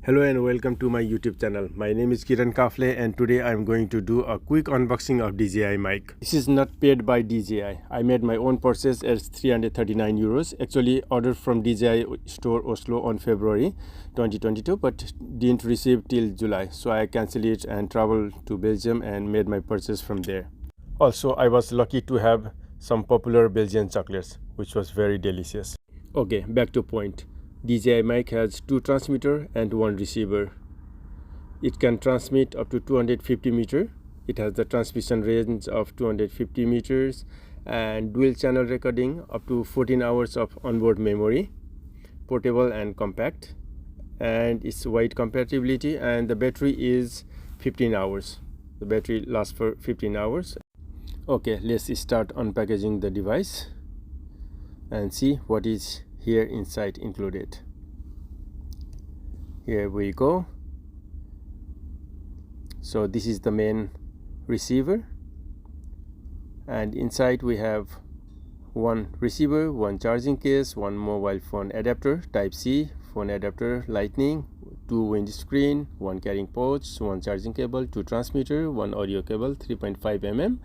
Hello and welcome to my YouTube channel. My name is Kiran Kafle and today I am going to do a quick unboxing of Dji Mic. This is not paid by Dji. I made my own purchase at 339 euros. Actually ordered from Dji store Oslo on February 2022 but didn't receive till July. So I cancelled it and traveled to Belgium and made my purchase from there. Also I was lucky to have some popular Belgian chocolates which was very delicious. Okay, back to point. Dji Mic has 2 transmitter and 1 receiver. It can transmit up to 250 meter. It has the transmission range of 250 meters and dual channel recording up to 14 hours of onboard memory, portable and compact, and its wide compatibility, and the battery is 15 hours. The battery lasts for 15 hours. Okay, let's start unpackaging the device and see what is here inside included. Here we go. So this is the main receiver, and inside we have 1 receiver, 1 charging case, 1 mobile phone adapter type C, phone adapter lightning, 2 windscreen, 1 carrying pouch, 1 charging cable, 2 transmitter, 1 audio cable 3.5 mm.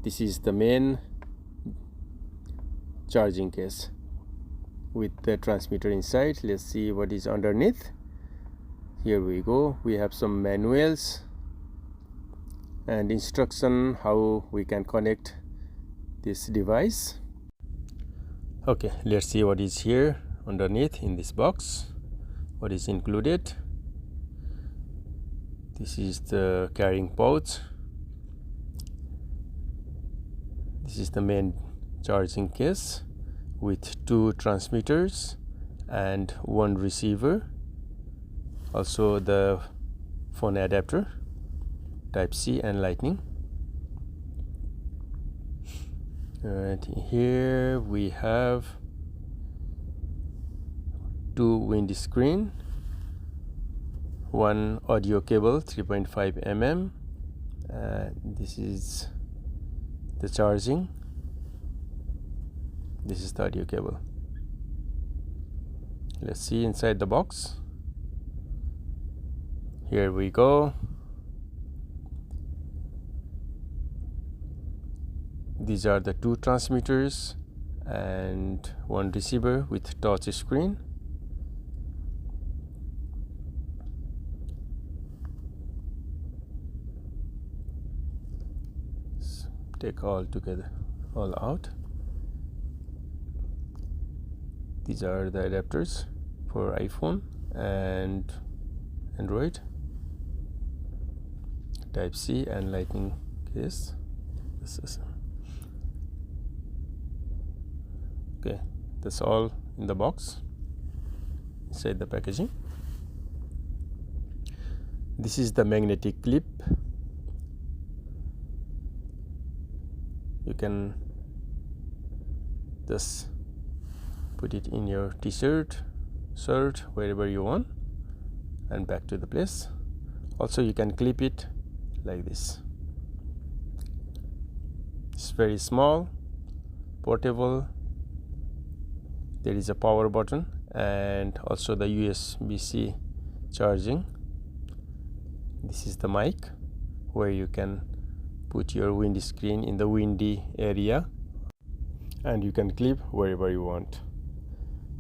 This is the main charging case with the transmitter inside. Let's see what is underneath. Here we go. We have some manuals and instruction how we can connect this device. Okay, let's see what is here underneath in this box. What is included? This is the carrying pouch. This is the main charging case with 2 transmitters and 1 receiver. Also the phone adapter type C and lightning. And here we have 2 windscreen, 1 audio cable 3.5 mm. This is the charging. This is the audio cable. Let's see inside the box. Here we go. These are the 2 transmitters and 1 receiver with touch screen. Let's take all out. These are the adapters for iPhone and Android type C and lightning case. This is okay. That's all in the box inside the packaging. This is the magnetic clip. You can just put it in your t-shirt, shirt, wherever you want, and back to the place. Also you can clip it like this. It's very small, portable. There is a power button and also the USB-C charging. This is the mic where you can put your windscreen in the windy area, and you can clip wherever you want.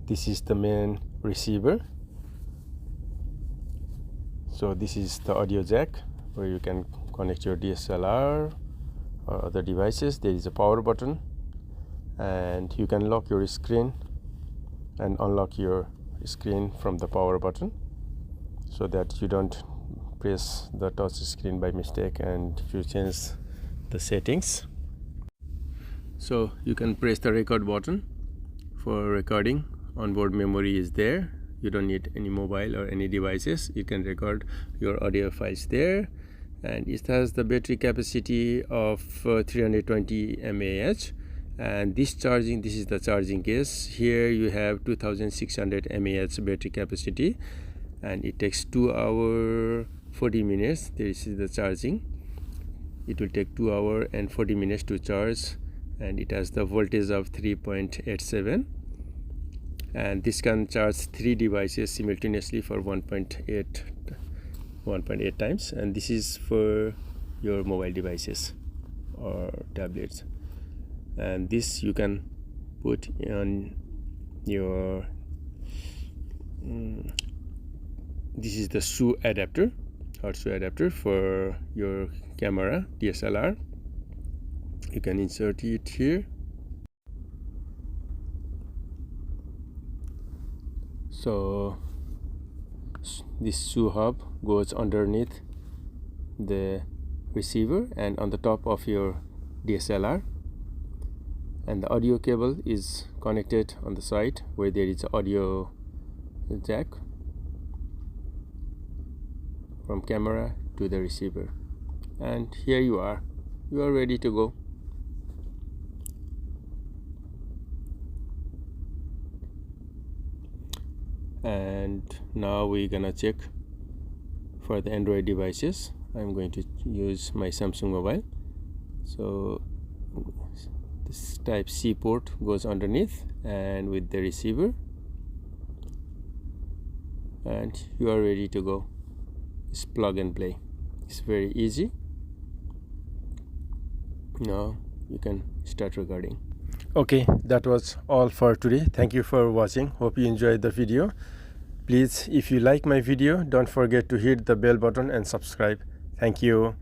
This is the main receiver. So this is the audio jack where you can connect your DSLR or other devices. There is a power button, and you can lock your screen and unlock your screen from the power button so that you don't press the touch screen by mistake and you change the settings. So you can press the record button for recording. Onboard memory is there. You don't need any mobile or any devices. You can record your audio files there, and it has the battery capacity of 320 mAh. And this is the charging case. Here you have 2600 mAh battery capacity, and it takes 2 hours 40 minutes. This is the charging. It will take 2 hours and 40 minutes to charge, and it has the voltage of 3.87. and this can charge 3 devices simultaneously for 1.8 times, and this is for your mobile devices or tablets. And this you can put on your this is the shoe adapter, hot shoe adapter for your camera DSLR. You can insert it here. So this shoe hub goes underneath the receiver and on the top of your DSLR, and the audio cable is connected on the side where there is an audio jack from camera to the receiver. And here you are ready to go. And now we're gonna check for the Android devices. I'm going to use my Samsung mobile. So this type C port goes underneath and with the receiver, and you are ready to go. It's plug and play. It's very easy. Now you can start recording. Okay, that was all for today. Thank you for watching. Hope you enjoyed the video. Please, if you like my video, don't forget to hit the bell button and subscribe. Thank you.